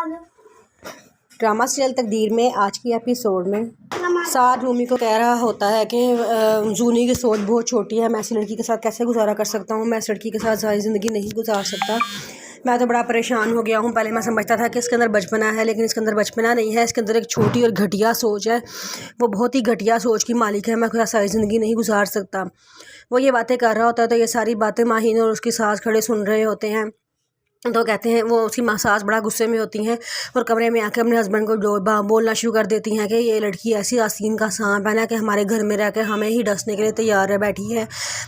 Drama serial तकदीर में आज की एपिसोड में साद रूमी को कह रहा होता है कि जूनी की सोच बहुत छोटी है, मैं ऐसी लड़की के साथ कैसे गुजारा कर सकता हूँ, मैं इस लड़की के साथ सारी ज़िंदगी नहीं गुजार सकता। मैं तो बड़ा परेशान हो गया हूँ। पहले मैं समझता था कि इसके अंदर बचपना है, लेकिन इसके अंदर बचपना नहीं है, इसके अंदर एक छोटी और घटिया सोच है। वो बहुत ही घटिया सोच की मालिक है, मैं खुद सारी ज़िंदगी नहीं गुजार सकता। वो ये बातें कर रहा होता है तो ये सारी बातें माहीन और उसकी सास खड़े सुन रहे होते हैं। तो कहते हैं, वो उसकी सास बड़ा गुस्से में होती हैं और कमरे में आके अपने हस्बैंड को बोलना शुरू कर देती हैं कि ये लड़की ऐसी आस्तीन का सांप है ना कि हमारे घर में रह के हमें ही डसने के लिए तैयार है बैठी है।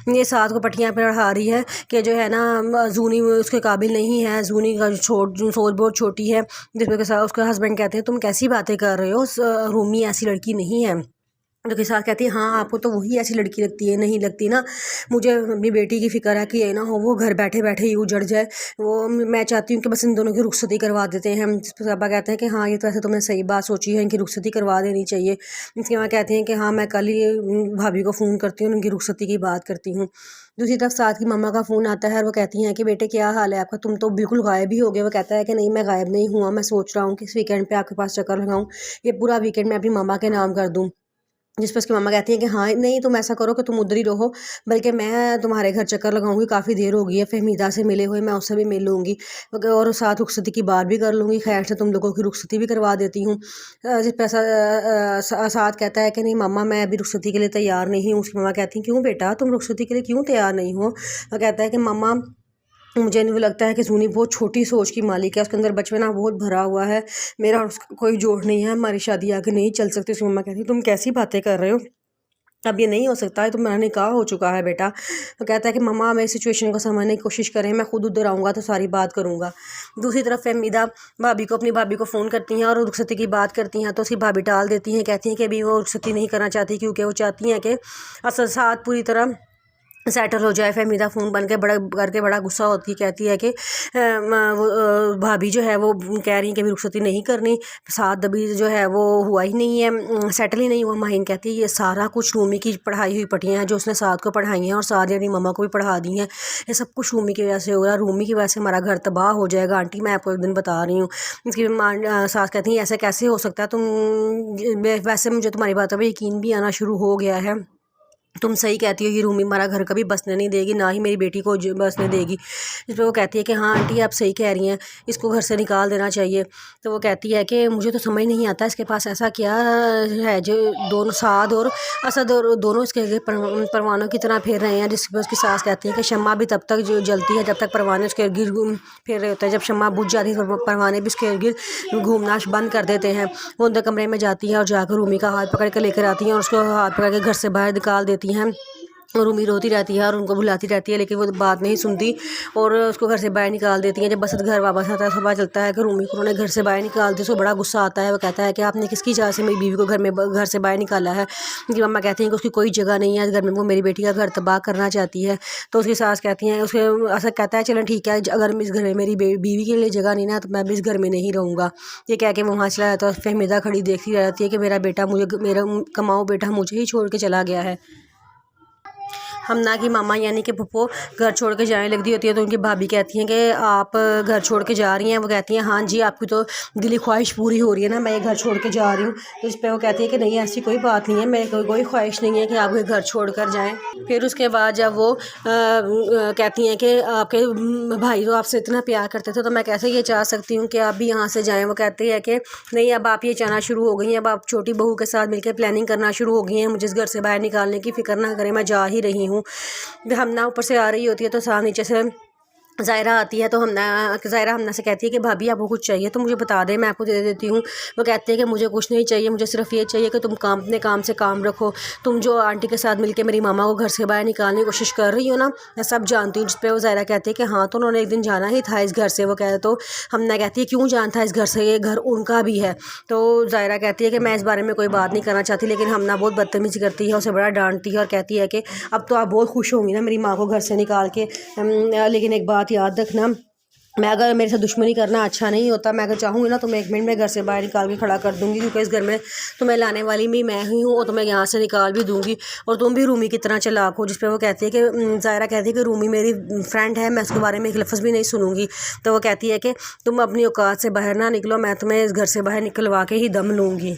ये सास को पट्टियाँ पढ़ा रही है कि जो है ना जूनी उसके काबिल नहीं है, जूनी का सोच बहुत छोटी है। जिसके साथ उसके हस्बैंड कहते हैं तुम कैसी बातें कर रहे हो, रूमी ऐसी लड़की नहीं है। जो के साथ कहती है हाँ आपको तो वही ऐसी लड़की लगती है, नहीं लगती ना, मुझे अपनी बेटी की फ़िक्र है कि ये ना हो वो घर बैठे बैठे ही उजड़ जाए। वो मैं चाहती हूँ कि बस इन दोनों की रुखसती करवा देते हैं। जिस पर पापा कहते हैं कि हाँ ये तो ऐसे तुमने सही बात सोची है, इनकी रुखसती करवा देनी चाहिए। इसके बाद कहते हैं कि हाँ मैं कल ही भाभी को फ़ोन करती हूँ, उनकी रुखसती की बात करती हूँ। दूसरी तरफ साथ की मम्मा का फ़ोन आता है और वो कहती हैं कि बेटे क्या हाल है आपका, तुम तो बिल्कुल गायब ही हो गए। वो कहता है कि नहीं मैं गायब नहीं हुआ, मैं सोच रहा हूँ कि इस वीकेंड पे आपके पास चक्कर लगाऊँ, ये पूरा वीकेंड मैं अपनी मम्मा के नाम कर दूँ। जिस पर उसकी मम्मा कहती हैं कि हाँ नहीं तुम ऐसा करो कि तुम उधर ही रहो, बल्कि मैं तुम्हारे घर चक्कर लगाऊंगी, काफ़ी देर हो गई है फहमीदा से मिले हुए, मैं उससे भी मिल लूँगी और साथ रुखसती की बात भी कर लूँगी, खैर से तुम लोगों की रुखसती भी करवा देती हूँ। जिस पर साथ कहता है कि नहीं मम्मा मैं अभी रुखसती के लिए तैयार नहीं हूँ। उसकी मम्मा कहती हैं क्यों बेटा तुम रुखसती के लिए क्यों तैयार नहीं हो। वो कहता है कि मम्मा मुझे नहीं लगता है कि जूनी बहुत छोटी सोच की मालिक है, उसके अंदर बचपना बहुत भरा हुआ है, मेरा और उसका कोई जोड़ नहीं है, हमारी शादी आगे नहीं चल सकती। उसकी मम्मा कहती है तुम कैसी बातें कर रहे हो, अब ये नहीं हो सकता है, तुम्हारा निकाह हो चुका है बेटा। तो कहता है कि मम्मा मैं सिचुएशन को समझने की कोशिश करें, मैं खुद उधर आऊँगा तो सारी बात करूँगा। दूसरी तरफ फहमीदा अपनी भाभी को फ़ोन करती हैं और रुखसती की बात करती हैं तो उसकी भाभी टाल देती हैं, कहती हैं कि अभी वो रुखसती नहीं करना चाहती क्योंकि वो चाहती हैं कि असल साथ पूरी तरह सेटल हो जाए। फहमीदा फ़ोन बन के बड़ा गुस्सा होती है, कहती है कि भाभी जो है वो कह रही है कि अभी रुखसती नहीं करनी, साथ अभी जो है वो हुआ ही नहीं है, सेटल ही नहीं हुआ। माहिन कहती है ये सारा कुछ रूमी की पढ़ाई हुई पट्टियाँ हैं जो उसने साथ को पढ़ाई हैं और साथ अपनी मम्मा को भी पढ़ा दी हैं, ये सब कुछ रूमी की वजह से हो रहा है, रूमी की वजह से हमारा घर तबाह हो जाएगा आंटी, मैं आपको एक दिन बता रही हूँ। इसकी सास कहती हैं ऐसे कैसे हो सकता है, तुम वैसे मुझे तुम्हारी बातों पर यकीन भी आना शुरू हो गया है, तुम सही कहती हो, ये रूमी हमारा घर कभी बसने नहीं देगी, ना ही मेरी बेटी को बसने देगी। जिस पर वो कहती है कि हाँ आंटी आप सही कह रही हैं, इसको घर से निकाल देना चाहिए। तो वो कहती है कि मुझे तो समझ नहीं आता इसके पास ऐसा क्या है जो दोनों साद और असद और दोनों इसके आगे परवानों की तरह फिर रहे हैं। जिस पर उसकी सास कहती है कि शम्मा भी तब तक जो जलती है जब तक परवाने उसके इर्द गिर्द फिर रहे होते हैं, जब शम्मा बुझ जाती है तो परवाने भी उसके इर्द गिर्द घूमना बंद कर देते हैं। वो अंदर कमरे में जाती है और जाकर रूमी का हाथ पकड़ कर लेकर आती हैं और उसको हाथ पकड़ के घर से बाहर निकाल देती हैं। और रूमी रोती रहती है और उनको बुलाती रहती है, लेकिन वो बात नहीं सुनती और उसको घर से बाहर निकाल देती हैं। जब बसत घर वापस आता है तो पता चलता है कि रूमी को उन्होंने घर से बाहर निकाल दिया। उसको बड़ा गुस्सा आता है, वो कहता है कि आपने किसकी वजह से मेरी बीवी को घर से बाहर निकाला है। उनकी मम्मा कहती हैं कि उसकी कोई जगह नहीं है घर में, वो मेरी बेटी का घर तबाह करना चाहती है। तो उसकी सास कहती हैं, उसके ऐसा कहता है चलो ठीक है अगर इस घर में मेरी बीवी के लिए जगह नहीं ना तो मैं भी इस घर में नहीं रहूँगा। ये कह के वो वहाँ चला जाता है। फहमीदा खड़ी देखती रहती है कि मेरा बेटा मेरा कमाओ बेटा मुझे ही छोड़ के चला गया है। हमना की मामा यानी कि पप्पो घर छोड़ के जाने लगती होती है तो उनकी भाभी कहती हैं कि आप घर छोड़ के जा रही हैं। वो कहती हैं हाँ जी आपकी तो दिली ख्वाहिश पूरी हो रही है ना, मैं ये घर छोड़ के जा रही हूँ। तो इस पर वो कहती है कि नहीं ऐसी कोई बात नहीं है, मेरे कोई ख्वाहिश नहीं है कि आप घर छोड़ कर जाएँ। फिर उसके बाद जब वो कहती हैं कि आपके भाई तो आपसे इतना प्यार करते थे तो मैं कैसे ये चाह सकती हूँ कि आप भी यहाँ से जाएँ। वो कहती है कि नहीं अब आप ये चाहना शुरू हो गई हैं, अब आप छोटी बहू के साथ मिलकर प्लानिंग करना शुरू हो गई हैं, मुझे इस घर से बाहर निकालने की फ़िक्र ना करें, मैं जा ही रही हूँ। हमना ऊपर से आ रही होती है तो साथ नीचे से ज़ायरा आती है तो ज़ायरा हमना से कहती है कि भाभी आपको कुछ चाहिए तो मुझे बता दें, मैं आपको दे देती हूँ। वो कहते हैं कि मुझे कुछ नहीं चाहिए, मुझे सिर्फ ये चाहिए कि तुम अपने काम से काम रखो, तुम जो आंटी के साथ मिलके मेरी मामा को घर से बाहर निकालने की कोशिश कर रही हो ना, मैं सब जानती हूँ। जिस पर वो ज़ायरा कहती है कि हाँ तो उन्होंने एक दिन जाना ही था इस घर से। वो कहते तो हमना कहती है क्यों जाना था इस घर से, ये घर उनका भी है। तो ज़ायरा कहती है कि मैं इस बारे में कोई बात नहीं करना चाहती, लेकिन हमना बहुत बदतमीज़ी करती है, उसे बड़ा डांटती है और कहती है कि अब तो आप बहुत खुश होंगी ना मेरी माँ को घर से निकाल के, लेकिन एक बात याद रखना मैं अगर मेरे से दुश्मनी करना अच्छा नहीं होता, मैं अगर चाहूँगी ना तो मैं 1 मिनट में घर से बाहर निकाल के खड़ा कर दूँगी, क्योंकि इस घर में तुम्हें लाने वाली भी मैं ही हूँ और तुम्हें यहाँ से निकाल भी दूँगी। और तुम भी रूमी की तरह चालाक हो। जिस पे वो कहती है कि ज़ायरा कहती है कि रूमी मेरी फ्रेंड है, मैं उसके बारे में एक लफ्ज़ भी नहीं सुनूंगी। तो वो कहती है कि तुम अपनी औकात से बाहर ना निकलो, मैं तुम्हें इस घर से बाहर निकलवा के ही दम लूँगी।